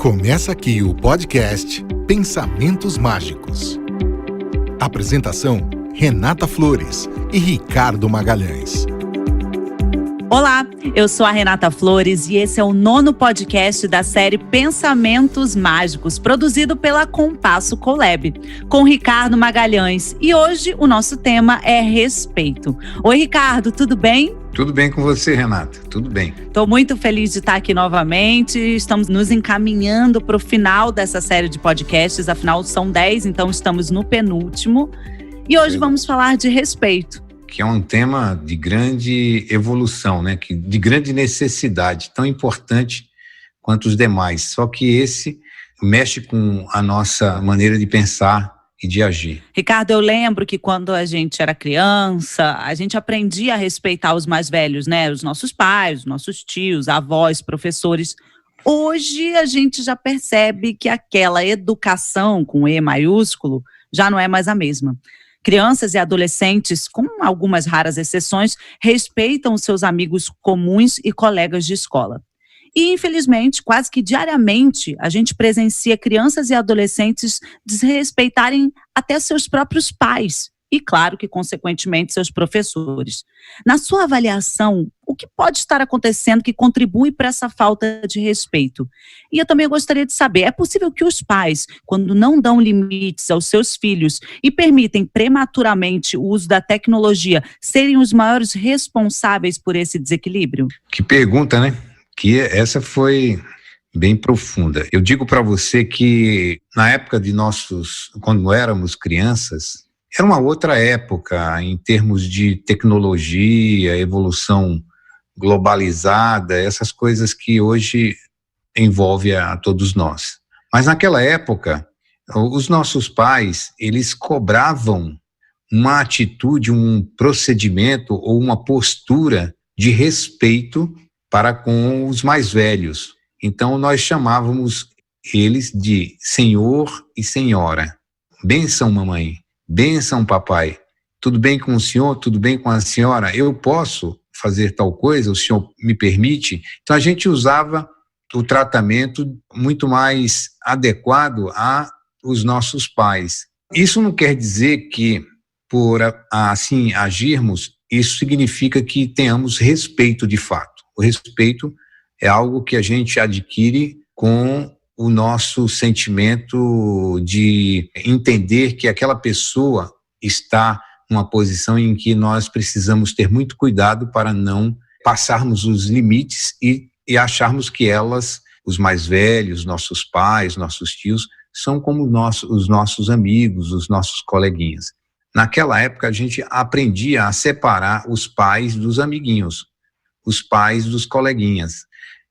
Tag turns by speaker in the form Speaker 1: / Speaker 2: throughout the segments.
Speaker 1: Começa aqui o podcast Pensamentos Mágicos. Apresentação: Renata Flores e Ricardo Magalhães.
Speaker 2: Olá, eu sou a Renata Flores e esse é o 9º podcast da série Pensamentos Mágicos, produzido pela Compasso Colab, com Ricardo Magalhães. E hoje o nosso tema é respeito. Oi, Ricardo, tudo bem?
Speaker 3: Tudo bem com você, Renata? Tudo bem.
Speaker 2: Estou muito feliz de estar aqui novamente. Estamos nos encaminhando para o final dessa série de podcasts. Afinal, são 10, então estamos no penúltimo. E hoje vamos falar de respeito.
Speaker 3: Que é um tema de grande evolução, né? De grande necessidade, tão importante quanto os demais. Só que esse mexe com a nossa maneira de pensar e de agir.
Speaker 2: Ricardo, eu lembro que quando a gente era criança, a gente aprendia a respeitar os mais velhos, né? Os nossos pais, os nossos tios, avós, professores. Hoje a gente já percebe que aquela educação com E maiúsculo já não é mais a mesma. Crianças e adolescentes, com algumas raras exceções, respeitam os seus amigos comuns e colegas de escola. E, infelizmente, quase que diariamente, a gente presencia crianças e adolescentes desrespeitarem até seus próprios pais e, claro que, consequentemente, seus professores. Na sua avaliação, o que pode estar acontecendo que contribui para essa falta de respeito? E eu também gostaria de saber, é possível que os pais, quando não dão limites aos seus filhos e permitem prematuramente o uso da tecnologia, serem os maiores responsáveis por esse desequilíbrio?
Speaker 3: Que pergunta, né? Que essa foi bem profunda. Eu digo para você que na época de quando éramos crianças, era uma outra época em termos de tecnologia, evolução globalizada, essas coisas que hoje envolvem a todos nós. Mas naquela época, os nossos pais, eles cobravam uma atitude, um procedimento ou uma postura de respeito para com os mais velhos. Então, nós chamávamos eles de senhor e senhora. Bênção, mamãe. Bênção, papai. Tudo bem com o senhor? Tudo bem com a senhora? Eu posso fazer tal coisa? O senhor me permite? Então, a gente usava o tratamento muito mais adequado aos nossos pais. Isso não quer dizer que, por assim agirmos, isso significa que tenhamos respeito de fato. O respeito é algo que a gente adquire com o nosso sentimento de entender que aquela pessoa está numa posição em que nós precisamos ter muito cuidado para não passarmos os limites e acharmos que elas, os mais velhos, nossos pais, nossos tios, são como os nossos amigos, os nossos coleguinhas. Naquela época, a gente aprendia a separar os pais dos amiguinhos, os pais dos coleguinhas,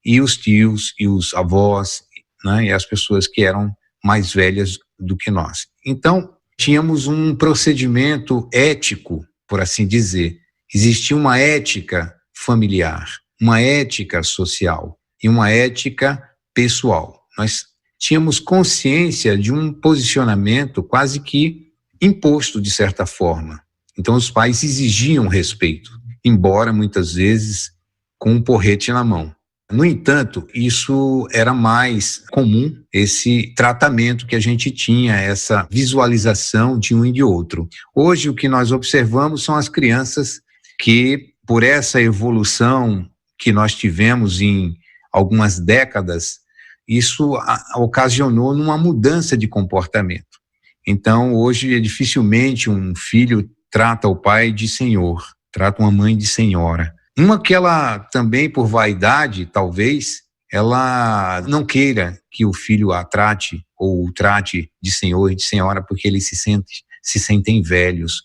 Speaker 3: e os tios, e os avós, né, e as pessoas que eram mais velhas do que nós. Então, tínhamos um procedimento ético, por assim dizer. Existia uma ética familiar, uma ética social e uma ética pessoal. Nós tínhamos consciência de um posicionamento quase que imposto, de certa forma. Então, os pais exigiam respeito, embora muitas vezes com um porrete na mão. No entanto, isso era mais comum, esse tratamento que a gente tinha, essa visualização de um e de outro. Hoje, o que nós observamos são as crianças que, por essa evolução que nós tivemos em algumas décadas, isso ocasionou numa mudança de comportamento. Então, hoje, dificilmente um filho trata o pai de senhor, trata uma mãe de senhora. Uma que ela também, por vaidade, talvez, ela não queira que o filho a trate ou o trate de senhor e de senhora porque eles se sentem velhos,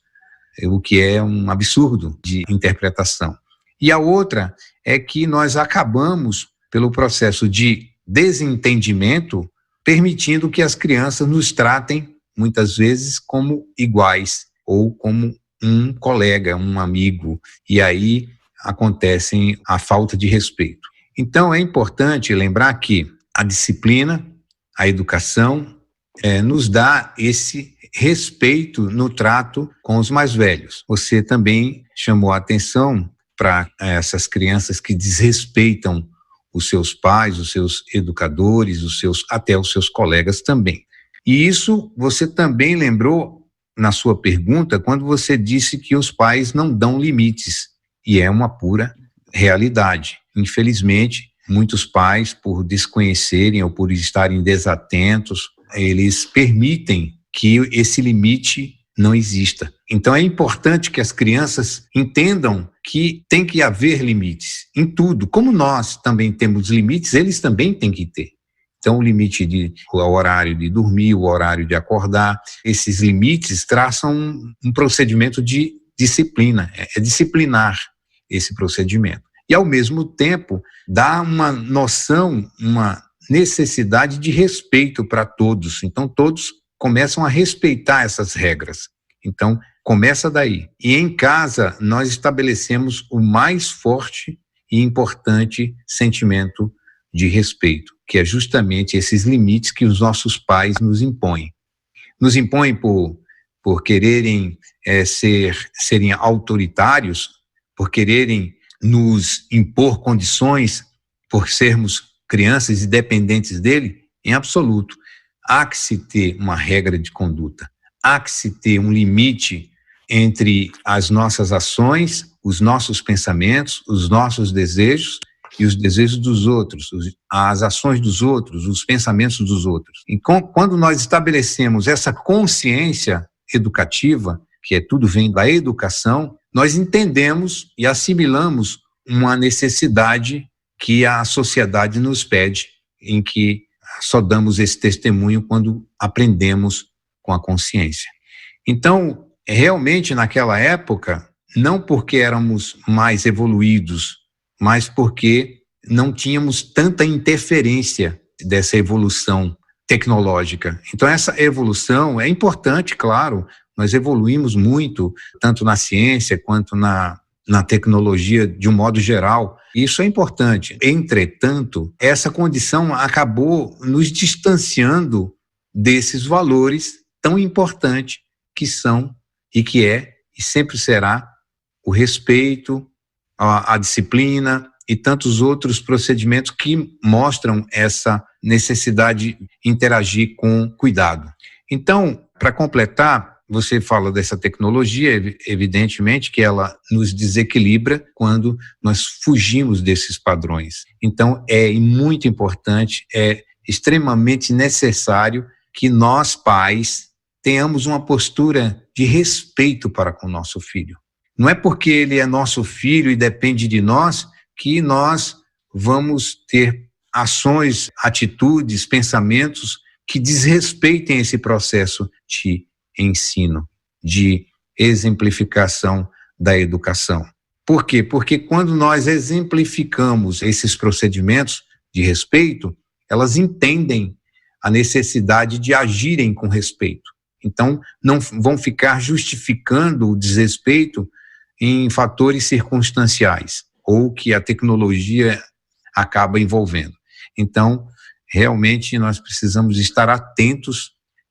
Speaker 3: o que é um absurdo de interpretação. E a outra é que nós acabamos, pelo processo de desentendimento, permitindo que as crianças nos tratem, muitas vezes, como iguais ou como um colega, um amigo, e aí acontece a falta de respeito. Então, é importante lembrar que a disciplina, a educação, nos dá esse respeito no trato com os mais velhos. Você também chamou a atenção para essas crianças que desrespeitam os seus pais, os seus educadores, até os seus colegas também. E isso você também lembrou na sua pergunta, quando você disse que os pais não dão limites, e é uma pura realidade. Infelizmente, muitos pais, por desconhecerem ou por estarem desatentos, eles permitem que esse limite não exista. Então é importante que as crianças entendam que tem que haver limites em tudo. Como nós também temos limites, eles também têm que ter. Então o limite o horário de dormir, o horário de acordar, esses limites traçam um procedimento de disciplina, é disciplinar esse procedimento. E ao mesmo tempo dá uma noção, uma necessidade de respeito para todos. Então todos começam a respeitar essas regras. Então, começa daí. E em casa, nós estabelecemos o mais forte e importante sentimento de respeito, que é justamente esses limites que os nossos pais nos impõem. Nos impõem por quererem serem autoritários, por quererem nos impor condições, por sermos crianças e dependentes dele, em absoluto. Há que se ter uma regra de conduta, há que se ter um limite entre as nossas ações, os nossos pensamentos, os nossos desejos e os desejos dos outros, as ações dos outros, os pensamentos dos outros. E quando nós estabelecemos essa consciência educativa, que tudo vem da educação, nós entendemos e assimilamos uma necessidade que a sociedade nos pede, em que só damos esse testemunho quando aprendemos com a consciência. Então, realmente naquela época, não porque éramos mais evoluídos, mas porque não tínhamos tanta interferência dessa evolução tecnológica. Então, essa evolução é importante, claro, nós evoluímos muito, tanto na ciência quanto na tecnologia de um modo geral. Isso é importante. Entretanto, essa condição acabou nos distanciando desses valores tão importantes que são e que é e sempre será o respeito, a disciplina e tantos outros procedimentos que mostram essa necessidade de interagir com cuidado. Então, para completar, você fala dessa tecnologia, evidentemente que ela nos desequilibra quando nós fugimos desses padrões. Então, é muito importante, é extremamente necessário que nós, pais, tenhamos uma postura de respeito para com o nosso filho. Não é porque ele é nosso filho e depende de nós que nós vamos ter ações, atitudes, pensamentos que desrespeitem esse processo de ensino, de exemplificação da educação. Por quê? Porque quando nós exemplificamos esses procedimentos de respeito, elas entendem a necessidade de agirem com respeito. Então, não vão ficar justificando o desrespeito em fatores circunstanciais ou que a tecnologia acaba envolvendo. Então, realmente nós precisamos estar atentos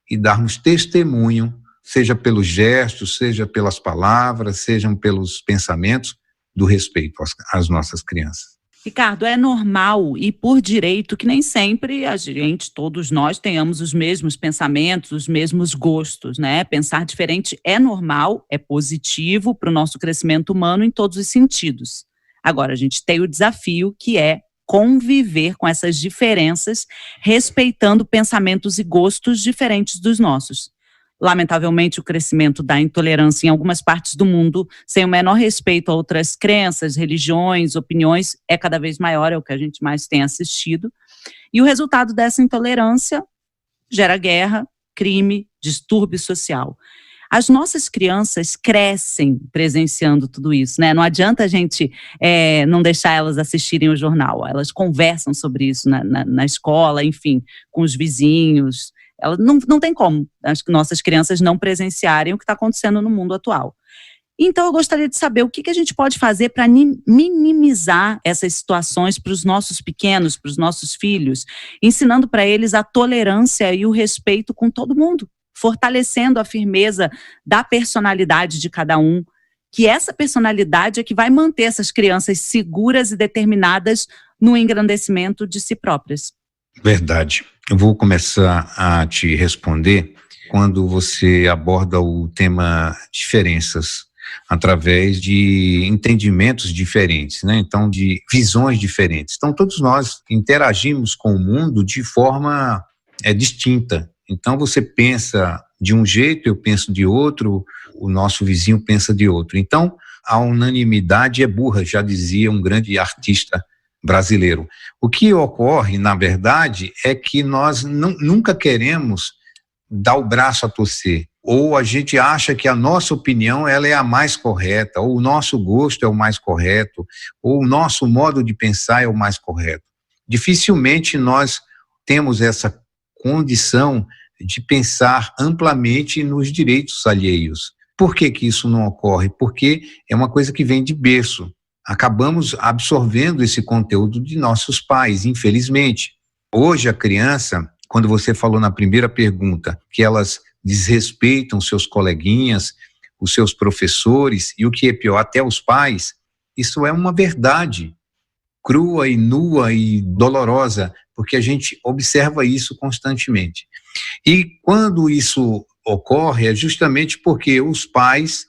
Speaker 3: e darmos testemunho, seja pelos gestos, seja pelas palavras, sejam pelos pensamentos, do respeito às nossas crianças.
Speaker 2: Ricardo, é normal e por direito que nem sempre a gente, todos nós, tenhamos os mesmos pensamentos, os mesmos gostos, né? Pensar diferente é normal, é positivo para o nosso crescimento humano em todos os sentidos. Agora, a gente tem o desafio que é conviver com essas diferenças, respeitando pensamentos e gostos diferentes dos nossos. Lamentavelmente, o crescimento da intolerância em algumas partes do mundo, sem o menor respeito a outras crenças, religiões, opiniões, é cada vez maior, é o que a gente mais tem assistido. E o resultado dessa intolerância gera guerra, crime, distúrbio social. As nossas crianças crescem presenciando tudo isso, né? Não adianta a gente não deixar elas assistirem o jornal. Elas conversam sobre isso na escola, enfim, com os vizinhos. Não tem como as nossas crianças não presenciarem o que está acontecendo no mundo atual. Então, eu gostaria de saber o que a gente pode fazer para minimizar essas situações para os nossos pequenos, para os nossos filhos, ensinando para eles a tolerância e o respeito com todo mundo, fortalecendo a firmeza da personalidade de cada um que essa personalidade é que vai manter essas crianças seguras e determinadas no engrandecimento de si próprias.
Speaker 3: Verdade. Eu vou começar a te responder quando você aborda o tema diferenças, através de entendimentos diferentes, né? Então, de visões diferentes. Então, todos nós interagimos com o mundo de forma distinta. Então, você pensa de um jeito, eu penso de outro, o nosso vizinho pensa de outro. Então, a unanimidade é burra, já dizia um grande artista brasileiro. O que ocorre, na verdade, é que nós nunca queremos dar o braço a torcer, ou a gente acha que a nossa opinião ela é a mais correta, ou o nosso gosto é o mais correto, ou o nosso modo de pensar é o mais correto. Dificilmente nós temos essa condição de pensar amplamente nos direitos alheios. Por que que isso não ocorre? Porque é uma coisa que vem de berço. Acabamos absorvendo esse conteúdo de nossos pais, infelizmente. Hoje a criança, quando você falou na primeira pergunta, que elas desrespeitam seus coleguinhas, os seus professores e o que é pior, até os pais, isso é uma verdade crua e nua e dolorosa, porque a gente observa isso constantemente. E quando isso ocorre é justamente porque os pais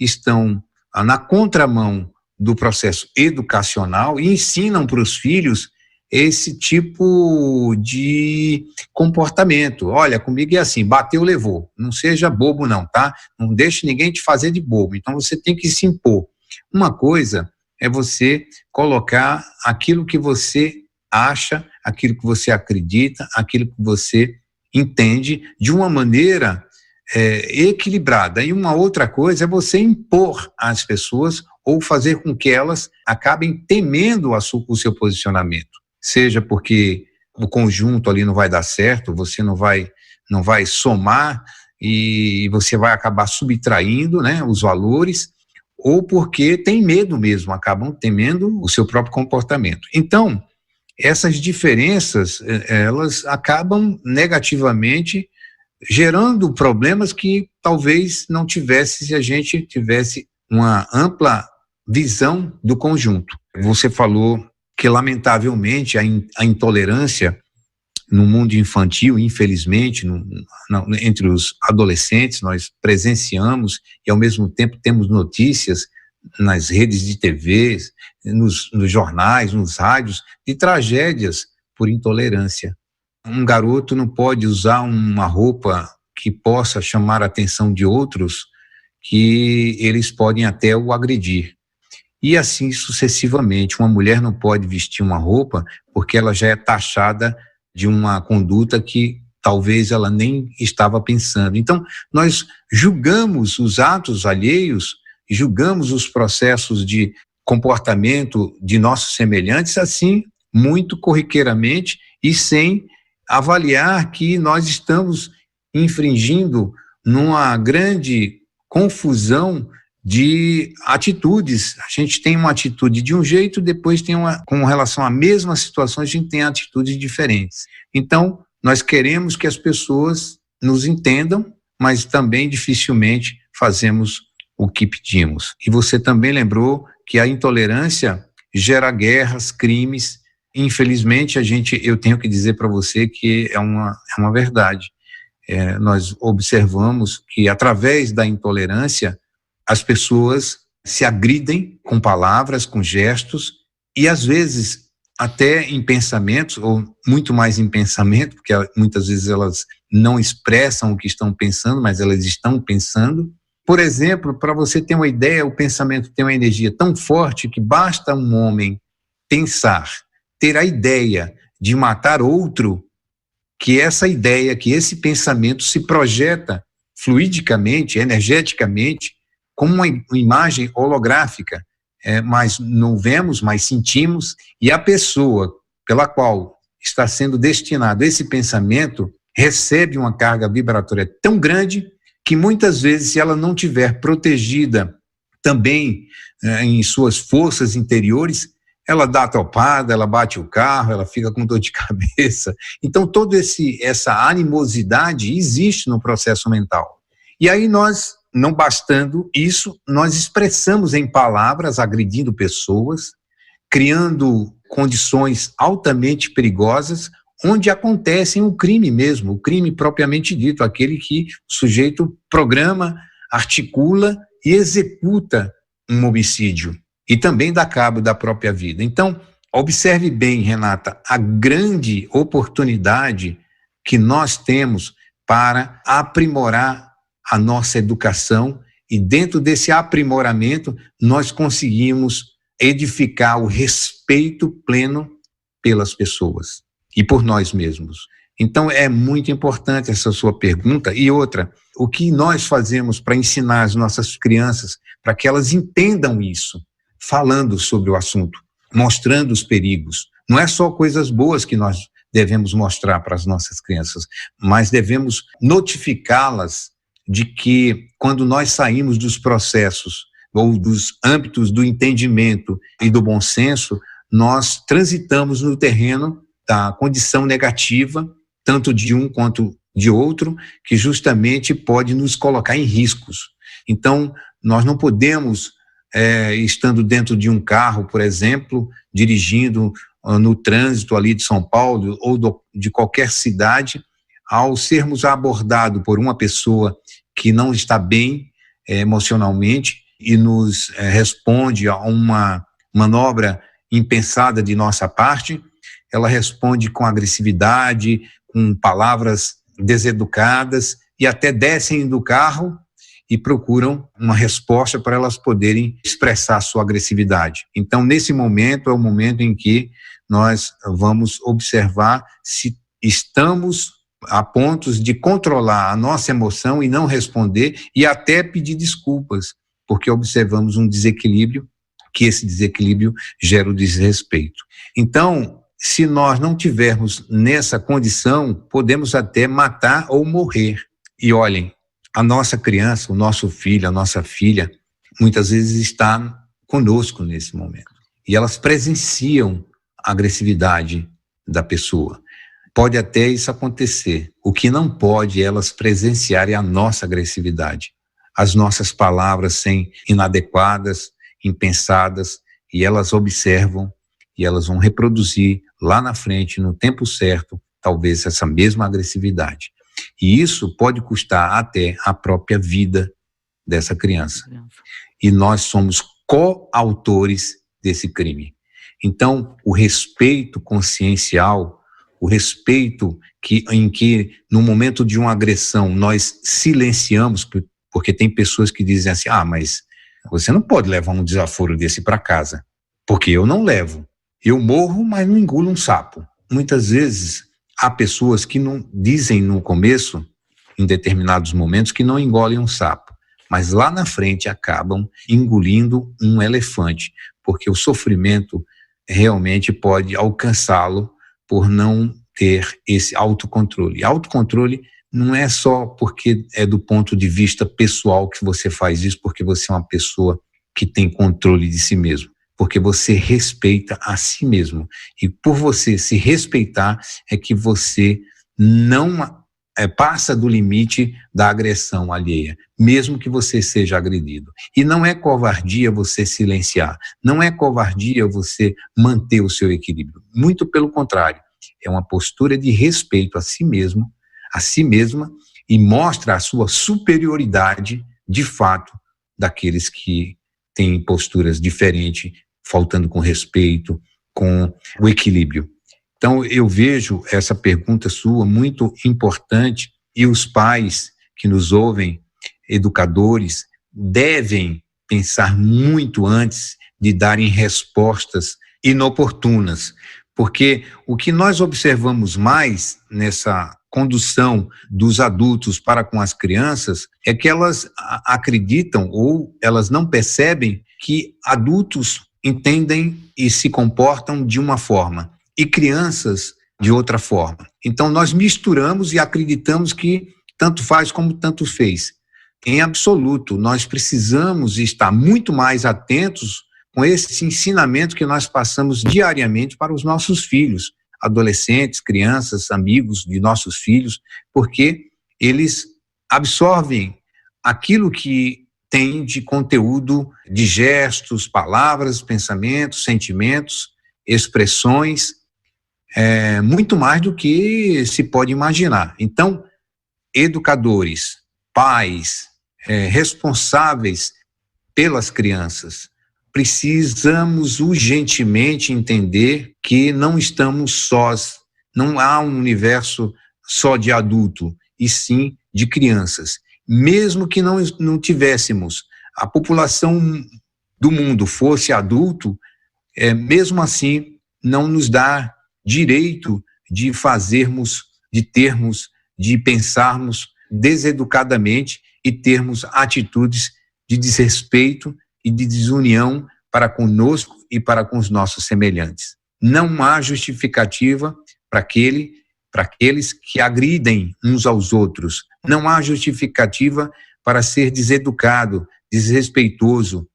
Speaker 3: estão na contramão do processo educacional e ensinam para os filhos esse tipo de comportamento. Olha, comigo é assim, bateu, levou. Não seja bobo não, tá? Não deixe ninguém te fazer de bobo. Então você tem que se impor. Uma coisa é você colocar aquilo que você acha, aquilo que você acredita, aquilo que você entende de uma maneira equilibrada. E uma outra coisa é você impor às pessoas ou fazer com que elas acabem temendo o seu posicionamento. Seja porque o conjunto ali não vai dar certo, você não vai somar e você vai acabar subtraindo, né, os valores, ou porque tem medo mesmo, acabam temendo o seu próprio comportamento. Então, essas diferenças, elas acabam negativamente gerando problemas que talvez não tivesse se a gente tivesse uma ampla visão do conjunto. Você falou que, lamentavelmente, a intolerância no mundo infantil, infelizmente, entre os adolescentes, nós presenciamos e, ao mesmo tempo, temos notícias nas redes de TV, nos jornais, nos rádios, de tragédias por intolerância. Um garoto não pode usar uma roupa que possa chamar a atenção de outros, que eles podem até o agredir. E assim sucessivamente. Uma mulher não pode vestir uma roupa porque ela já é taxada de uma conduta que talvez ela nem estava pensando. Então, nós julgamos os atos alheios, julgamos os processos de comportamento de nossos semelhantes assim, muito corriqueiramente e sem avaliar que nós estamos infringindo numa grande confusão de atitudes. A gente tem uma atitude de um jeito, depois tem com relação à mesma situação, a gente tem atitudes diferentes. Então, nós queremos que as pessoas nos entendam, mas também dificilmente fazemos o que pedimos. E você também lembrou que a intolerância gera guerras, crimes. Infelizmente, eu tenho que dizer para você que é uma verdade. Nós observamos que, através da intolerância, as pessoas se agridem com palavras, com gestos, e às vezes até em pensamentos, ou muito mais em pensamento, porque muitas vezes elas não expressam o que estão pensando, mas elas estão pensando. Por exemplo, para você ter uma ideia, o pensamento tem uma energia tão forte que basta um homem pensar, ter a ideia de matar outro, que essa ideia, que esse pensamento se projeta fluidicamente, energeticamente, como uma imagem holográfica, mas não vemos, mas sentimos, e a pessoa pela qual está sendo destinado esse pensamento recebe uma carga vibratória tão grande que muitas vezes, se ela não tiver protegida também em suas forças interiores, ela dá a topada, ela bate o carro, ela fica com dor de cabeça. Então, toda essa animosidade existe no processo mental. E aí nós não bastando isso, nós expressamos em palavras, agredindo pessoas, criando condições altamente perigosas, onde acontece o crime mesmo, o crime propriamente dito, aquele que o sujeito programa, articula e executa um homicídio, e também dá cabo da própria vida. Então, observe bem, Renata, a grande oportunidade que nós temos para aprimorar a nossa educação, e dentro desse aprimoramento nós conseguimos edificar o respeito pleno pelas pessoas e por nós mesmos. Então é muito importante essa sua pergunta. E outra, o que nós fazemos para ensinar as nossas crianças para que elas entendam isso, falando sobre o assunto, mostrando os perigos. Não é só coisas boas que nós devemos mostrar para as nossas crianças, mas devemos notificá-las de que quando nós saímos dos processos ou dos âmbitos do entendimento e do bom senso, nós transitamos no terreno da condição negativa, tanto de um quanto de outro, que justamente pode nos colocar em riscos. Então, nós não podemos, estando dentro de um carro, por exemplo, dirigindo no trânsito ali de São Paulo ou de qualquer cidade, ao sermos abordados por uma pessoa que não está bem emocionalmente e nos responde a uma manobra impensada de nossa parte, ela responde com agressividade, com palavras deseducadas, e até descem do carro e procuram uma resposta para elas poderem expressar sua agressividade. Então, nesse momento, é o momento em que nós vamos observar se estamos a pontos de controlar a nossa emoção e não responder, e até pedir desculpas, porque observamos um desequilíbrio, que esse desequilíbrio gera o desrespeito. Então, se nós não tivermos nessa condição, podemos até matar ou morrer. E olhem, a nossa criança, o nosso filho, a nossa filha, muitas vezes está conosco nesse momento. E elas presenciam a agressividade da pessoa. Pode até isso acontecer. O que não pode é elas presenciarem a nossa agressividade. As nossas palavras inadequadas, impensadas, e elas observam e elas vão reproduzir lá na frente, no tempo certo, talvez essa mesma agressividade. E isso pode custar até a própria vida dessa criança. E nós somos coautores desse crime. Então, o respeito consciencial, o respeito em que, no momento de uma agressão, nós silenciamos, porque tem pessoas que dizem assim, mas você não pode levar um desaforo desse para casa, porque eu não levo. Eu morro, mas não engulo um sapo. Muitas vezes, há pessoas que não dizem no começo, em determinados momentos, que não engolem um sapo, mas lá na frente acabam engolindo um elefante, porque o sofrimento realmente pode alcançá-lo por não ter esse autocontrole. Autocontrole não é só porque é do ponto de vista pessoal que você faz isso, porque você é uma pessoa que tem controle de si mesmo, porque você respeita a si mesmo. E por você se respeitar é que você não passa do limite da agressão alheia, mesmo que você seja agredido. E não é covardia você silenciar, não é covardia você manter o seu equilíbrio. Muito pelo contrário, é uma postura de respeito a si mesmo, a si mesma, e mostra a sua superioridade, de fato, daqueles que têm posturas diferentes, faltando com respeito, com o equilíbrio. Então, eu vejo essa pergunta sua muito importante, e os pais que nos ouvem, educadores, devem pensar muito antes de darem respostas inoportunas, porque o que nós observamos mais nessa condução dos adultos para com as crianças é que elas acreditam ou elas não percebem que adultos entendem e se comportam de uma forma e crianças de outra forma. Então nós misturamos e acreditamos que tanto faz como tanto fez. Em absoluto, nós precisamos estar muito mais atentos com esse ensinamento que nós passamos diariamente para os nossos filhos, adolescentes, crianças, amigos de nossos filhos, porque eles absorvem aquilo que tem de conteúdo, de gestos, palavras, pensamentos, sentimentos, expressões, muito mais do que se pode imaginar. Então, educadores, pais, responsáveis pelas crianças, precisamos urgentemente entender que não estamos sós, não há um universo só de adulto, e sim de crianças. Mesmo que não tivéssemos, a população do mundo fosse adulto, mesmo assim não nos dá direito de fazermos, de termos, de pensarmos deseducadamente e termos atitudes de desrespeito e de desunião para conosco e para com os nossos semelhantes. Não há justificativa para aqueles que agridem uns aos outros. Não há justificativa para ser deseducado, desrespeitoso.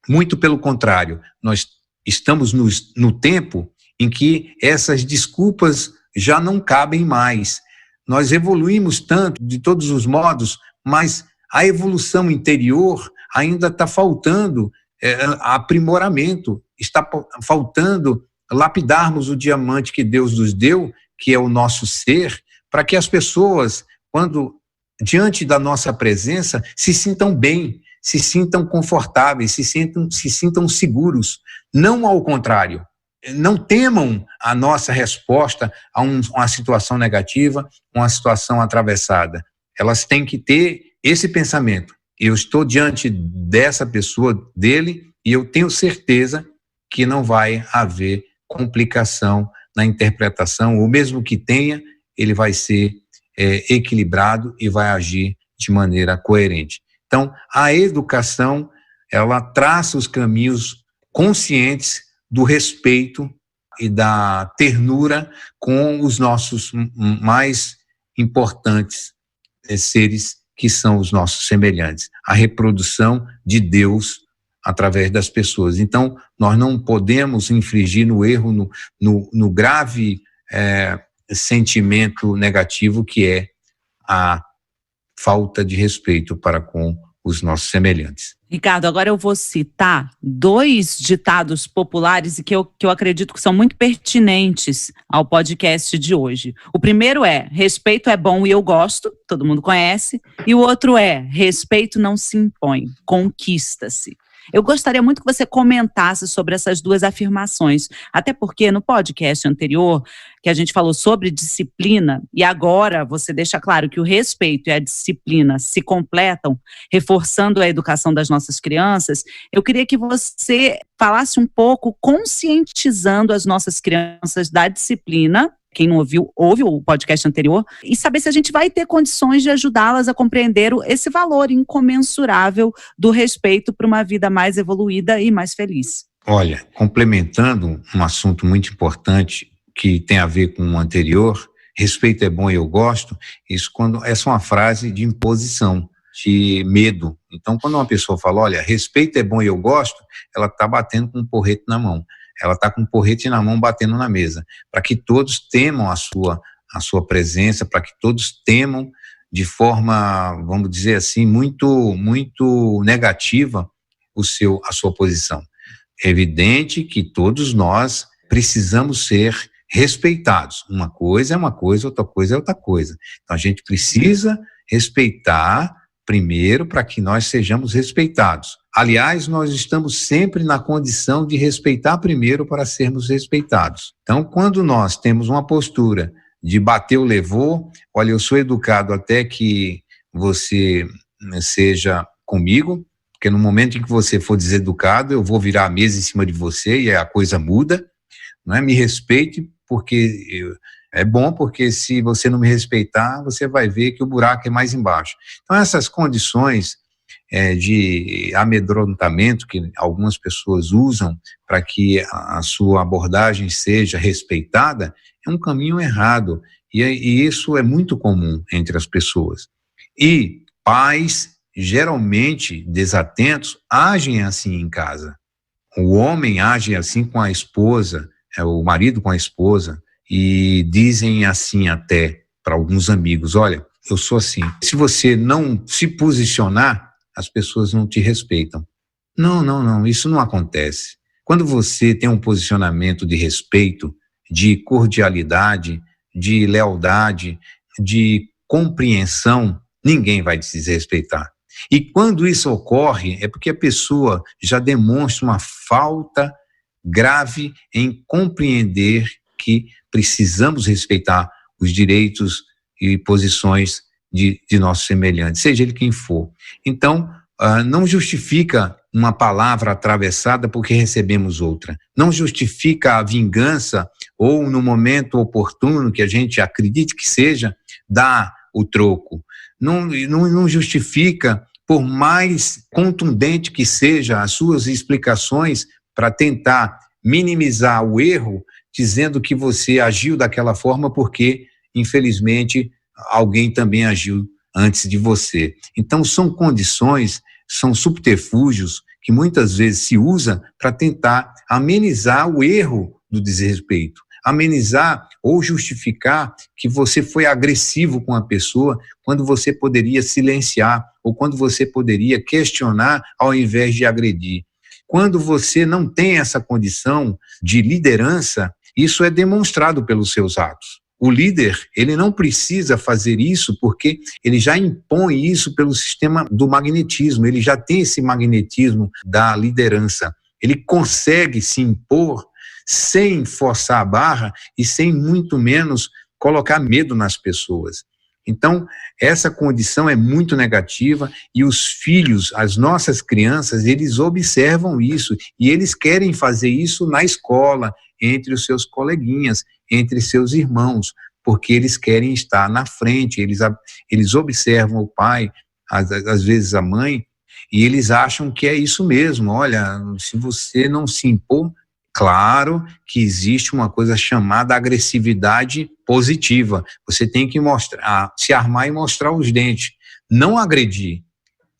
Speaker 3: Muito pelo contrário, nós estamos no tempo em que essas desculpas já não cabem mais. Nós evoluímos tanto, de todos os modos, mas a evolução interior ainda está faltando aprimoramento, está faltando lapidarmos o diamante que Deus nos deu, que é o nosso ser, para que as pessoas, quando diante da nossa presença, se sintam bem, se sintam confortáveis, se sintam seguros. Não ao contrário. Não temam a nossa resposta a uma situação negativa, uma situação atravessada. Elas têm que ter esse pensamento. Eu estou diante dessa pessoa, dele, e eu tenho certeza que não vai haver complicação na interpretação, ou mesmo que tenha, ele vai ser equilibrado e vai agir de maneira coerente. Então, a educação, ela traça os caminhos conscientes do respeito e da ternura com os nossos mais importantes seres, que são os nossos semelhantes. A reprodução de Deus através das pessoas. Então, nós não podemos infligir no erro, no grave sentimento negativo que é a falta de respeito para com os nossos semelhantes.
Speaker 2: Ricardo, agora eu vou citar 2 ditados populares e que eu acredito que são muito pertinentes ao podcast de hoje. O primeiro é: respeito é bom e eu gosto, todo mundo conhece. E o outro é: respeito não se impõe, conquista-se. Eu gostaria muito que você comentasse sobre essas 2 afirmações, até porque no podcast anterior, que a gente falou sobre disciplina, e agora você deixa claro que o respeito e a disciplina se completam, reforçando a educação das nossas crianças, eu queria que você falasse um pouco, conscientizando as nossas crianças da disciplina. Quem não ouviu, ouve o podcast anterior, e saber se a gente vai ter condições de ajudá-las a compreender esse valor incomensurável do respeito para uma vida mais evoluída e mais feliz.
Speaker 3: Olha, complementando um assunto muito importante que tem a ver com o anterior, respeito é bom e eu gosto, essa é uma frase de imposição, de medo. Então, quando uma pessoa fala, olha, respeito é bom e eu gosto, ela está batendo com um porrete na mão. Ela está com um porrete na mão batendo na mesa, para que todos temam a sua presença, para que todos temam de forma, vamos dizer assim, muito, muito negativa a sua posição. É evidente que todos nós precisamos ser respeitados. Uma coisa é uma coisa, outra coisa é outra coisa. Então a gente precisa respeitar primeiro para que nós sejamos respeitados. Aliás, nós estamos sempre na condição de respeitar primeiro para sermos respeitados. Então, quando nós temos uma postura de bateu, levou, olha, eu sou educado até que você seja comigo, porque no momento em que você for deseducado, eu vou virar a mesa em cima de você e a coisa muda, não é? Me respeite, porque é bom, porque se você não me respeitar, você vai ver que o buraco é mais embaixo. Então, essas condições de amedrontamento que algumas pessoas usam para que a sua abordagem seja respeitada, é um caminho errado. E isso é muito comum entre as pessoas. E pais, geralmente desatentos, agem assim em casa. O homem age assim com a esposa, o marido com a esposa, e dizem assim até para alguns amigos, olha, eu sou assim. Se você não se posicionar, as pessoas não te respeitam. Não, isso não acontece. Quando você tem um posicionamento de respeito, de cordialidade, de lealdade, de compreensão, ninguém vai te desrespeitar. E quando isso ocorre, é porque a pessoa já demonstra uma falta grave em compreender que precisamos respeitar os direitos e posições de nossos semelhantes, seja ele quem for. Então, não justifica uma palavra atravessada porque recebemos outra. Não justifica a vingança ou no momento oportuno que a gente acredite que seja, dar o troco. Não justifica, por mais contundente que seja as suas explicações para tentar minimizar o erro, dizendo que você agiu daquela forma porque, infelizmente, alguém também agiu antes de você. Então, são condições, são subterfúgios que muitas vezes se usa para tentar amenizar o erro do desrespeito, amenizar ou justificar que você foi agressivo com a pessoa quando você poderia silenciar ou quando você poderia questionar ao invés de agredir. Quando você não tem essa condição de liderança, isso é demonstrado pelos seus atos. O líder, ele não precisa fazer isso porque ele já impõe isso pelo sistema do magnetismo, ele já tem esse magnetismo da liderança. Ele consegue se impor sem forçar a barra e sem muito menos colocar medo nas pessoas. Então, essa condição é muito negativa e os filhos, as nossas crianças, eles observam isso e eles querem fazer isso na escola, entre os seus coleguinhas, entre seus irmãos, porque eles querem estar na frente, eles observam o pai, às vezes a mãe, e eles acham que é isso mesmo. Olha, se você não se impor, claro que existe uma coisa chamada agressividade positiva. Você tem que mostrar, se armar e mostrar os dentes, não agredir.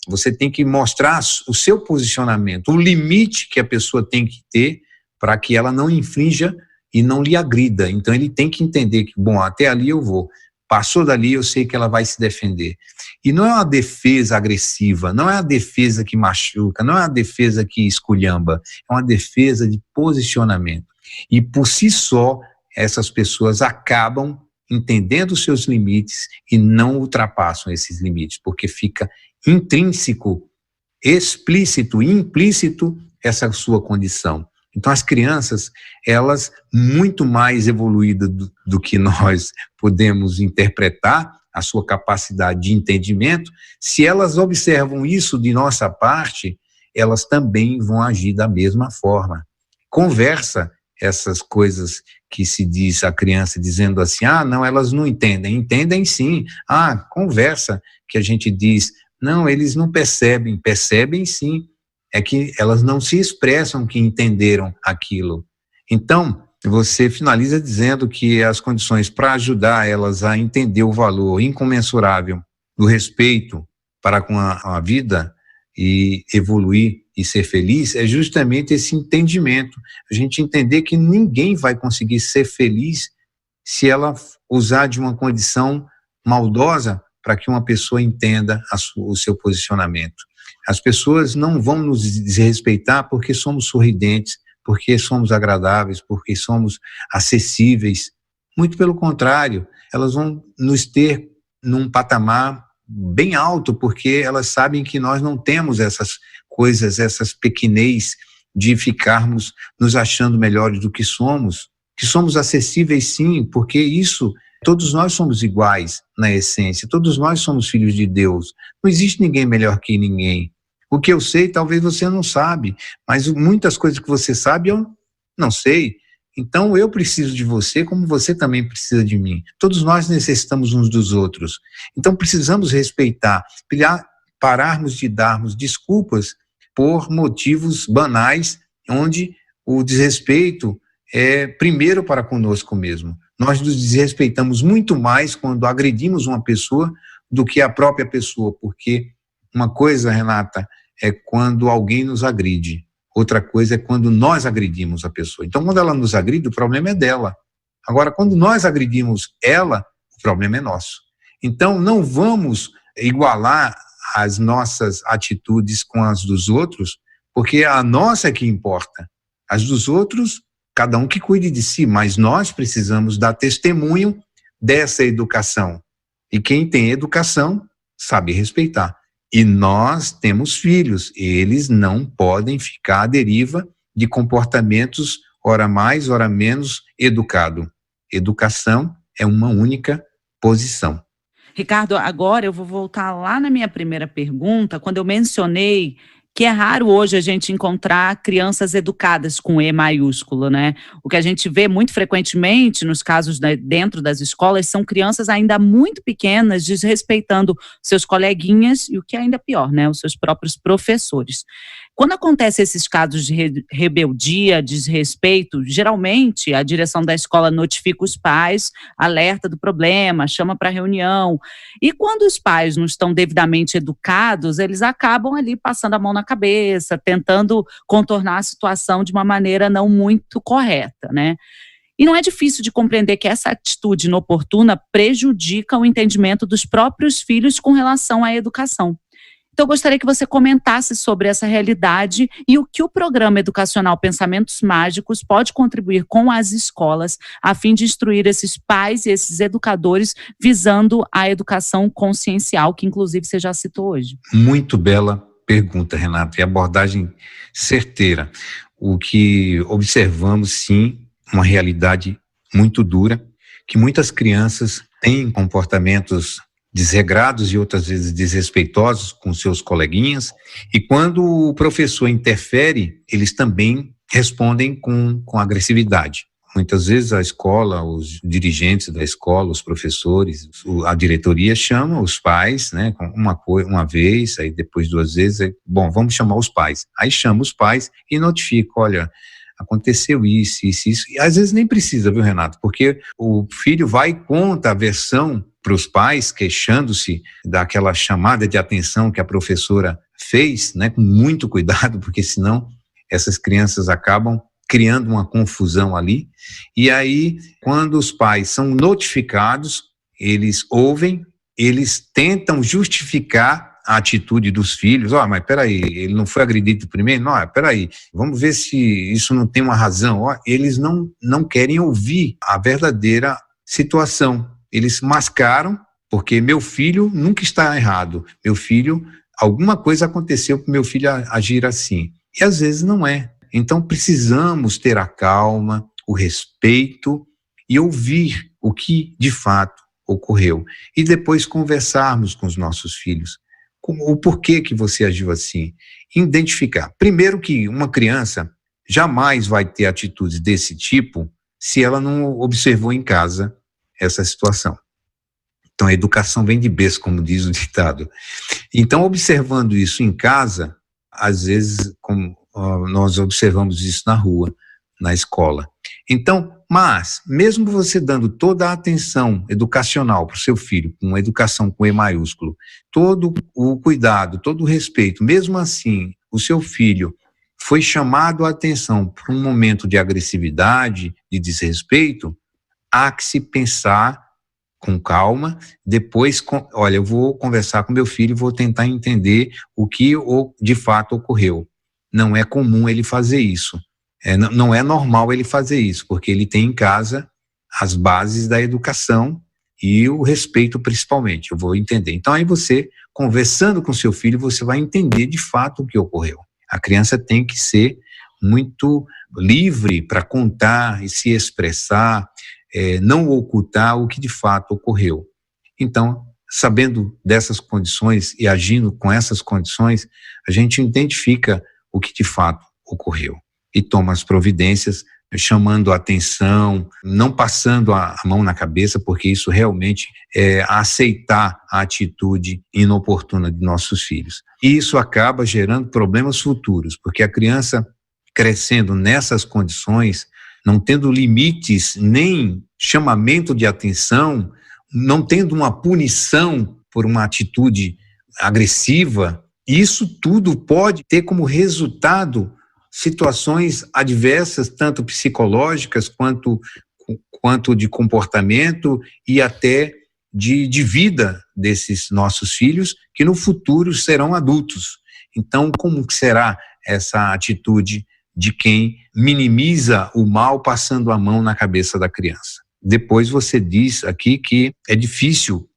Speaker 3: Você tem que mostrar o seu posicionamento, o limite que a pessoa tem que ter para que ela não infrinja e não lhe agrida. Então ele tem que entender que, bom, até ali eu vou. Passou dali, eu sei que ela vai se defender. E não é uma defesa agressiva, não é uma defesa que machuca, não é uma defesa que esculhamba, é uma defesa de posicionamento. E por si só, essas pessoas acabam entendendo os seus limites e não ultrapassam esses limites, porque fica intrínseco, explícito, implícito essa sua condição. Então, as crianças, elas, muito mais evoluídas do que nós podemos interpretar, a sua capacidade de entendimento, se elas observam isso de nossa parte, elas também vão agir da mesma forma. Conversa essas coisas que se diz a criança dizendo assim, não, elas não entendem. Entendem sim. Conversa que a gente diz, não, eles não percebem. Percebem sim. É que elas não se expressam que entenderam aquilo. Então, você finaliza dizendo que as condições para ajudar elas a entender o valor incomensurável do respeito para com a vida e evoluir e ser feliz é justamente esse entendimento. A gente entender que ninguém vai conseguir ser feliz se ela usar de uma condição maldosa para que uma pessoa entenda o seu posicionamento. As pessoas não vão nos desrespeitar porque somos sorridentes, porque somos agradáveis, porque somos acessíveis. Muito pelo contrário, elas vão nos ter num patamar bem alto, porque elas sabem que nós não temos essas coisas, essas pequenez de ficarmos nos achando melhores do que somos acessíveis sim, porque isso, todos nós somos iguais na essência, todos nós somos filhos de Deus. Não existe ninguém melhor que ninguém. O que eu sei, talvez você não sabe, mas muitas coisas que você sabe, eu não sei. Então, eu preciso de você, como você também precisa de mim. Todos nós necessitamos uns dos outros. Então, precisamos respeitar, pararmos de darmos desculpas por motivos banais, onde o desrespeito é primeiro para conosco mesmo. Nós nos desrespeitamos muito mais quando agredimos uma pessoa do que a própria pessoa, porque uma coisa, Renata, é quando alguém nos agride. Outra coisa é quando nós agredimos a pessoa. Então, quando ela nos agride, o problema é dela. Agora, quando nós agredimos ela, o problema é nosso. Então, não vamos igualar as nossas atitudes com as dos outros, porque a nossa é que importa. As dos outros, cada um que cuide de si, mas nós precisamos dar testemunho dessa educação. E quem tem educação sabe respeitar. E nós temos filhos, eles não podem ficar à deriva de comportamentos, ora mais, ora menos, educado. Educação é uma única posição.
Speaker 2: Ricardo, agora eu vou voltar lá na minha primeira pergunta, quando eu mencionei que é raro hoje a gente encontrar crianças educadas com E maiúsculo, né? O que a gente vê muito frequentemente nos casos dentro das escolas são crianças ainda muito pequenas desrespeitando seus coleguinhas e o que é ainda pior, né? Os seus próprios professores. Quando acontecem esses casos de rebeldia, desrespeito, geralmente a direção da escola notifica os pais, alerta do problema, chama para reunião. E quando os pais não estão devidamente educados, eles acabam ali passando a mão na cabeça, tentando contornar a situação de uma maneira não muito correta, né? E não é difícil de compreender que essa atitude inoportuna prejudica o entendimento dos próprios filhos com relação à educação. Então, eu gostaria que você comentasse sobre essa realidade e o que o programa educacional Pensamentos Mágicos pode contribuir com as escolas a fim de instruir esses pais e esses educadores visando a educação consciencial, que inclusive você já citou hoje.
Speaker 3: Muito bela pergunta, Renata, e abordagem certeira. O que observamos, sim, uma realidade muito dura, que muitas crianças têm comportamentos desregrados e outras vezes desrespeitosos com seus coleguinhas, e quando o professor interfere, eles também respondem com agressividade. Muitas vezes a escola, os dirigentes da escola, os professores, a diretoria chama os pais, né, uma vez, aí depois 2 vezes, bom, vamos chamar os pais. Aí chama os pais e notifica, olha, aconteceu isso. E às vezes nem precisa, viu, Renato? Porque o filho vai e conta a versão para os pais, queixando-se daquela chamada de atenção que a professora fez, né, com muito cuidado, porque senão essas crianças acabam criando uma confusão ali. E aí, quando os pais são notificados, eles ouvem, eles tentam justificar a atitude dos filhos. Mas peraí, ele não foi agredido primeiro? Não, peraí, vamos ver se isso não tem uma razão. Eles não querem ouvir a verdadeira situação. Eles mascaram, porque meu filho nunca está errado. Meu filho, alguma coisa aconteceu para meu filho agir assim. E às vezes não é. Então precisamos ter a calma, o respeito e ouvir o que de fato ocorreu. E depois conversarmos com os nossos filhos. O porquê que você agiu assim. Identificar. Primeiro que uma criança jamais vai ter atitudes desse tipo se ela não observou em casa essa situação. Então, a educação vem de berço, como diz o ditado. Então, observando isso em casa, às vezes, como nós observamos isso na rua, na escola. Então, mas, mesmo você dando toda a atenção educacional para o seu filho, com uma educação com E maiúsculo, todo o cuidado, todo o respeito, mesmo assim, o seu filho foi chamado a atenção por um momento de agressividade, de desrespeito, há que se pensar com calma, depois, olha, eu vou conversar com meu filho e vou tentar entender o que de fato ocorreu. Não é comum ele fazer isso, não é normal ele fazer isso, porque ele tem em casa as bases da educação e o respeito principalmente, eu vou entender. Então aí você, conversando com seu filho, você vai entender de fato o que ocorreu. A criança tem que ser muito livre para contar e se expressar, não ocultar o que de fato ocorreu. Então, sabendo dessas condições e agindo com essas condições, a gente identifica o que de fato ocorreu e toma as providências, chamando a atenção, não passando a mão na cabeça, porque isso realmente é aceitar a atitude inoportuna de nossos filhos. E isso acaba gerando problemas futuros, porque a criança crescendo nessas condições, não tendo limites nem chamamento de atenção, não tendo uma punição por uma atitude agressiva, isso tudo pode ter como resultado situações adversas, tanto psicológicas quanto de comportamento e até de vida desses nossos filhos, que no futuro serão adultos. Então, como que será essa atitude de quem minimiza o mal passando a mão na cabeça da criança? Depois você diz aqui que é difícil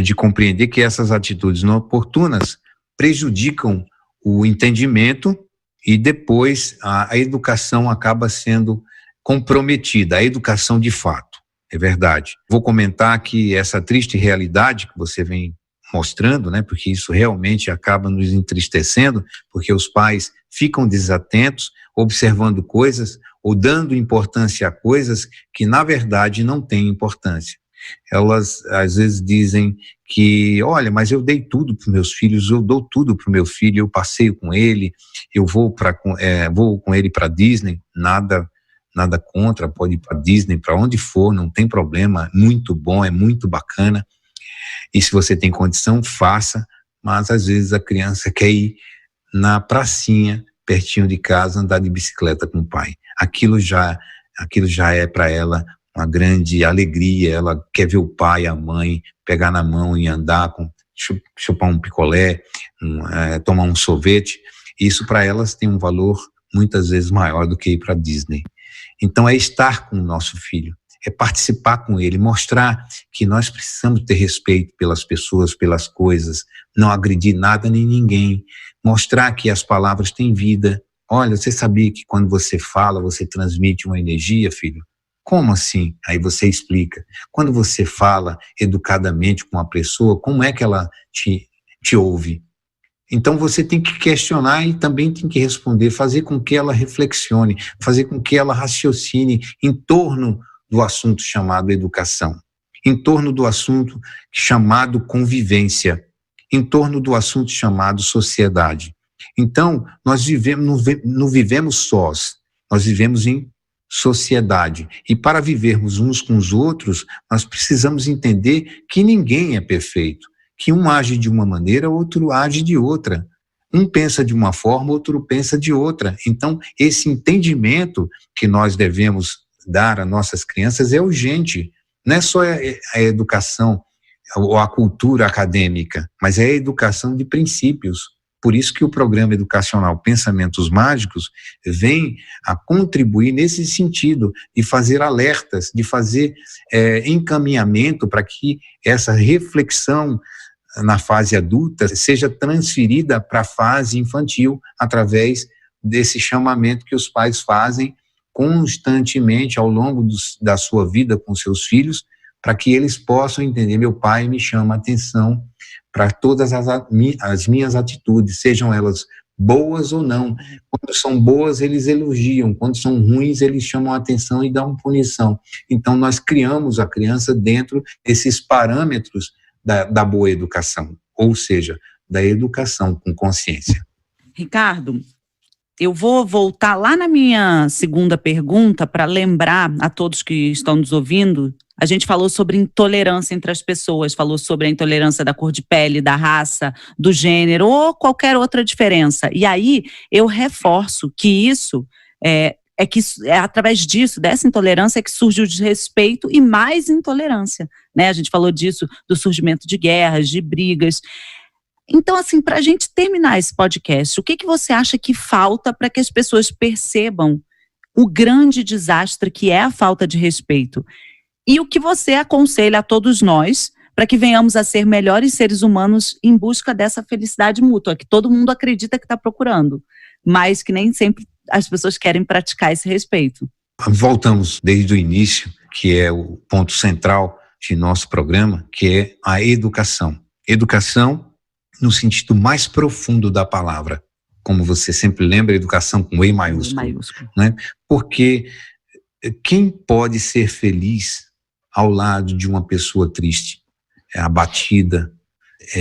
Speaker 3: de compreender que essas atitudes não oportunas prejudicam o entendimento e depois a educação acaba sendo comprometida, a educação de fato. É verdade. Vou comentar que essa triste realidade que você vem mostrando, né, porque isso realmente acaba nos entristecendo, porque os pais ficam desatentos, observando coisas ou dando importância a coisas que, na verdade, não têm importância. Elas, às vezes, dizem que, olha, mas eu dei tudo para os meus filhos, eu dou tudo para o meu filho, eu passeio com ele, eu vou com ele para Disney, nada contra, pode ir para Disney, para onde for, não tem problema, muito bom, é muito bacana. E se você tem condição, faça, mas às vezes a criança quer ir na pracinha, pertinho de casa, andar de bicicleta com o pai. Aquilo já é para ela uma grande alegria, ela quer ver o pai, a mãe, pegar na mão e andar, chupar um picolé, tomar um sorvete. Isso para elas tem um valor muitas vezes maior do que ir para Disney. Então é estar com o nosso filho, é participar com ele, mostrar que nós precisamos ter respeito pelas pessoas, pelas coisas, não agredir nada nem ninguém, mostrar que as palavras têm vida. Olha, você sabia que quando você fala, você transmite uma energia, filho? Como assim? Aí você explica. Quando você fala educadamente com uma pessoa, como é que ela te ouve? Então você tem que questionar e também tem que responder, fazer com que ela reflexione, fazer com que ela raciocine em torno do assunto chamado educação, em torno do assunto chamado convivência, em torno do assunto chamado sociedade. Então, nós não vivemos sós, nós vivemos em sociedade. E para vivermos uns com os outros, nós precisamos entender que ninguém é perfeito, que um age de uma maneira, outro age de outra. Um pensa de uma forma, outro pensa de outra. Então, esse entendimento que nós devemos dar às nossas crianças é urgente. Não é só a educação ou a cultura acadêmica, mas é a educação de princípios. Por isso que o programa educacional Pensamentos Mágicos vem a contribuir nesse sentido, de fazer alertas, de fazer encaminhamento para que essa reflexão na fase adulta seja transferida para a fase infantil através desse chamamento que os pais fazem constantemente ao longo da sua vida com seus filhos, para que eles possam entender: meu pai me chama a atenção para todas as minhas atitudes, sejam elas boas ou não. Quando são boas, eles elogiam, quando são ruins, eles chamam a atenção e dão punição. Então, nós criamos a criança dentro desses parâmetros da boa educação, ou seja, da educação com consciência.
Speaker 2: Ricardo, eu vou voltar lá na minha segunda pergunta para lembrar a todos que estão nos ouvindo. A gente falou sobre intolerância entre as pessoas, falou sobre a intolerância da cor de pele, da raça, do gênero ou qualquer outra diferença. E aí eu reforço que isso é através disso, dessa intolerância, que surge o desrespeito e mais intolerância, né? A gente falou disso, do surgimento de guerras, de brigas. Então, assim, para a gente terminar esse podcast, o que você acha que falta para que as pessoas percebam o grande desastre que é a falta de respeito? E o que você aconselha a todos nós para que venhamos a ser melhores seres humanos em busca dessa felicidade mútua, que todo mundo acredita que está procurando, mas que nem sempre as pessoas querem praticar esse respeito?
Speaker 3: Voltamos desde o início, que é o ponto central de nosso programa, que é a educação. Educação no sentido mais profundo da palavra. Como você sempre lembra, educação com E maiúsculo. Né? Porque quem pode ser feliz ao lado de uma pessoa triste, abatida,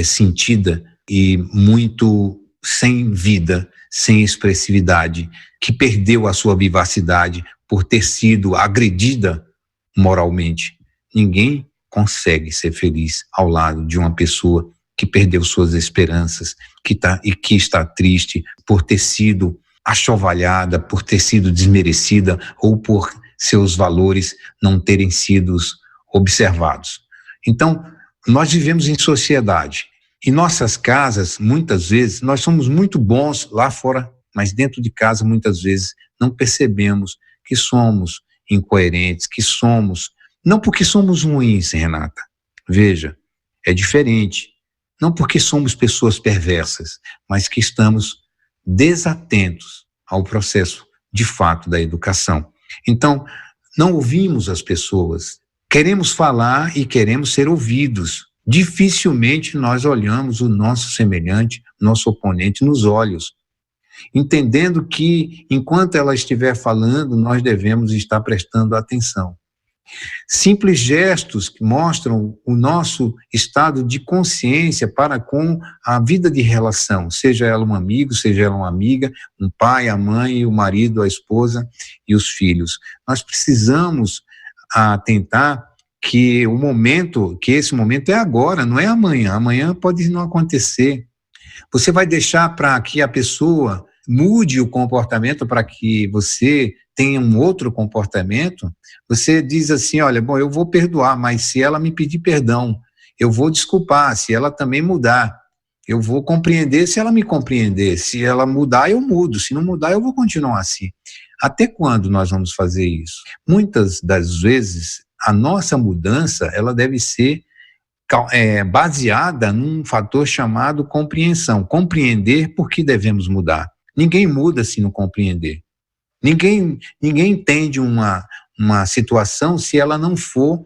Speaker 3: sentida e muito sem vida, sem expressividade, que perdeu a sua vivacidade por ter sido agredida moralmente? Ninguém consegue ser feliz ao lado de uma pessoa que perdeu suas esperanças, que está triste por ter sido achovalhada, por ter sido desmerecida ou por seus valores não terem sido observados. Então, nós vivemos em sociedade. Em nossas casas, muitas vezes, nós somos muito bons lá fora, mas dentro de casa, muitas vezes, não percebemos que somos incoerentes, que somos... Não porque somos ruins, Renata. Veja, é diferente. Não porque somos pessoas perversas, mas que estamos desatentos ao processo, de fato, da educação. Então, não ouvimos as pessoas. Queremos falar e queremos ser ouvidos. Dificilmente nós olhamos o nosso semelhante, nosso oponente nos olhos, entendendo que, enquanto ela estiver falando, nós devemos estar prestando atenção. Simples gestos que mostram o nosso estado de consciência para com a vida de relação, seja ela um amigo, seja ela uma amiga, um pai, a mãe, o marido, a esposa e os filhos. Nós precisamos atentar que esse momento é agora, não é amanhã. Amanhã pode não acontecer. Você vai deixar para que a pessoa mude o comportamento para que você tenha um outro comportamento? Você diz assim, olha, bom, eu vou perdoar, mas se ela me pedir perdão, eu vou desculpar, se ela também mudar, eu vou compreender se ela me compreender, se ela mudar, eu mudo, se não mudar, eu vou continuar assim. Até quando nós vamos fazer isso? Muitas das vezes, a nossa mudança, ela deve ser baseada num fator chamado compreensão. Compreender por que devemos mudar. Ninguém muda se não compreender. Ninguém entende uma situação se ela não for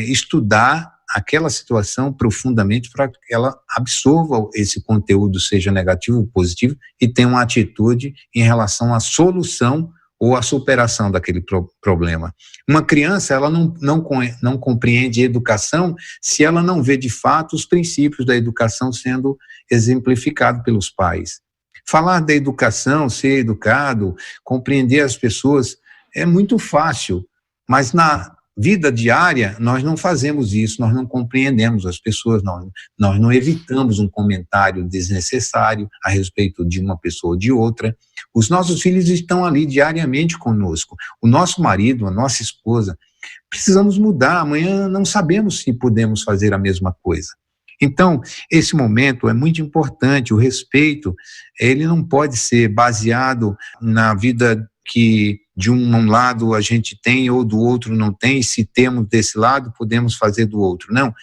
Speaker 3: estudar aquela situação profundamente para que ela absorva esse conteúdo, seja negativo ou positivo, e tenha uma atitude em relação à solução ou à superação daquele problema. Uma criança, ela não compreende a educação se ela não vê de fato os princípios da educação sendo exemplificados pelos pais. Falar da educação, ser educado, compreender as pessoas é muito fácil, mas na vida diária nós não fazemos isso, nós não compreendemos as pessoas, nós não evitamos um comentário desnecessário a respeito de uma pessoa ou de outra. Os nossos filhos estão ali diariamente conosco, o nosso marido, a nossa esposa. Precisamos mudar, amanhã não sabemos se podemos fazer a mesma coisa. Então, esse momento é muito importante, o respeito, ele não pode ser baseado na vida que de um lado a gente tem ou do outro não tem, se temos desse lado, podemos fazer do outro. Não,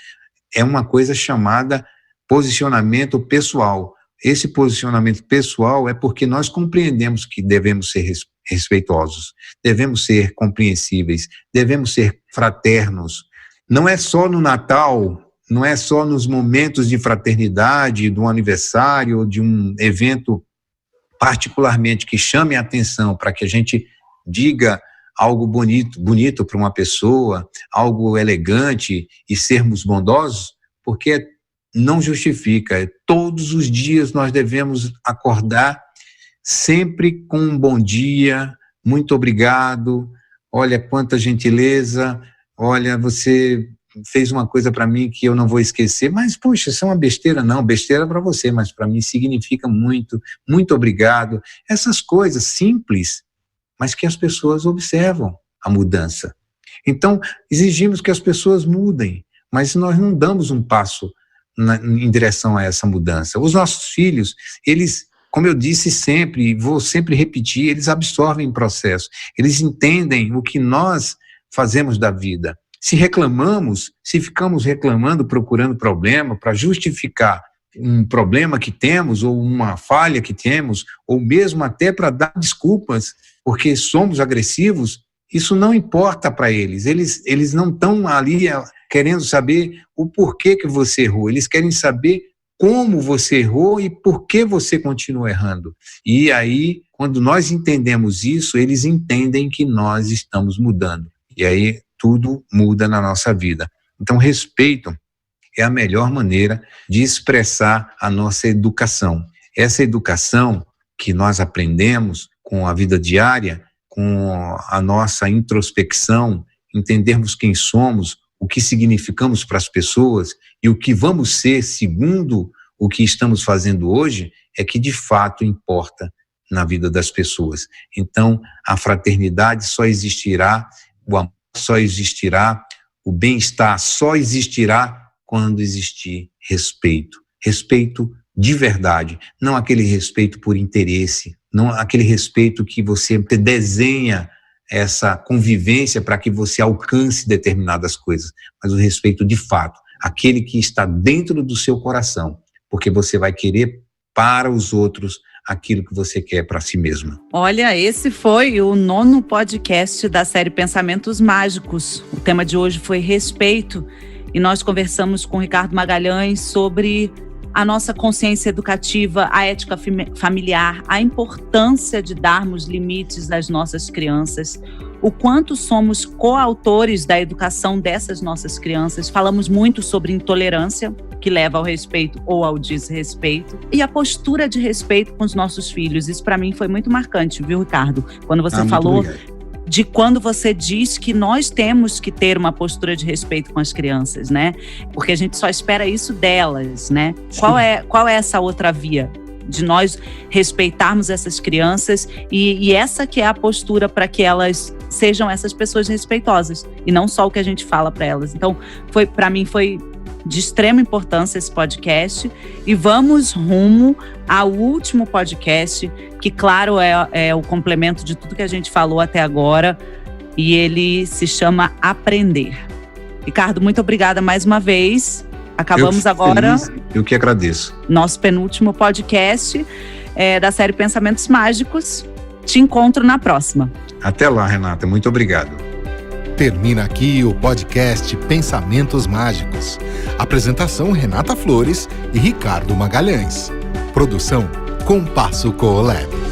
Speaker 3: é uma coisa chamada posicionamento pessoal. Esse posicionamento pessoal é porque nós compreendemos que devemos ser respeitosos, devemos ser compreensíveis, devemos ser fraternos. Não é só no Natal, não é só nos momentos de fraternidade, do aniversário, de um evento particularmente que chame a atenção para que a gente diga algo bonito para uma pessoa, algo elegante e sermos bondosos, porque não justifica. Todos os dias nós devemos acordar sempre com um bom dia, muito obrigado, olha quanta gentileza, olha, você fez uma coisa para mim que eu não vou esquecer, mas, poxa, isso é uma besteira, não, besteira para você, mas para mim significa muito, muito obrigado. Essas coisas simples, mas que as pessoas observam a mudança. Então, exigimos que as pessoas mudem, mas nós não damos um passo em direção a essa mudança. Os nossos filhos, eles, como eu disse sempre, e vou sempre repetir, eles absorvem o processo, eles entendem o que nós fazemos da vida. Se reclamamos, se ficamos reclamando, procurando problema para justificar um problema que temos ou uma falha que temos, ou mesmo até para dar desculpas porque somos agressivos, isso não importa para eles. Eles não estão ali querendo saber o porquê que você errou, eles querem saber como você errou e por que você continua errando. E aí, quando nós entendemos isso, eles entendem que nós estamos mudando. E aí tudo muda na nossa vida. Então, respeito é a melhor maneira de expressar a nossa educação. Essa educação que nós aprendemos com a vida diária, com a nossa introspecção, entendermos quem somos, o que significamos para as pessoas e o que vamos ser segundo o que estamos fazendo hoje, é que de fato importa na vida das pessoas. Então, a fraternidade só existirá, o amor só existirá, o bem-estar só existirá quando existir respeito. Respeito de verdade, não aquele respeito por interesse, não aquele respeito que você desenha essa convivência para que você alcance determinadas coisas, mas o respeito de fato, aquele que está dentro do seu coração, porque você vai querer para os outros aquilo que você quer para si mesma.
Speaker 2: Olha, esse foi o 9º podcast da série Pensamentos Mágicos. O tema de hoje foi respeito e nós conversamos com Ricardo Magalhães sobre a nossa consciência educativa, a ética familiar, a importância de darmos limites às nossas crianças, o quanto somos coautores da educação dessas nossas crianças. Falamos muito sobre intolerância, que leva ao respeito ou ao desrespeito, e a postura de respeito com os nossos filhos. Isso para mim foi muito marcante, viu, Ricardo? Quando você falou de quando você diz que nós temos que ter uma postura de respeito com as crianças, né? Porque a gente só espera isso delas, né? Qual é essa outra via? De nós respeitarmos essas crianças e essa que é a postura para que elas sejam essas pessoas respeitosas e não só o que a gente fala para elas. Então, para mim foi de extrema importância esse podcast e vamos rumo ao último podcast, que claro é o complemento de tudo que a gente falou até agora, e ele se chama Aprender. Ricardo, muito obrigada mais uma vez. Acabamos agora.
Speaker 3: Eu que agradeço.
Speaker 2: Nosso penúltimo podcast da série Pensamentos Mágicos. Te encontro na próxima.
Speaker 3: Até lá, Renata. Muito obrigado.
Speaker 1: Termina aqui o podcast Pensamentos Mágicos. Apresentação: Renata Flores e Ricardo Magalhães. Produção: Compasso Coolab.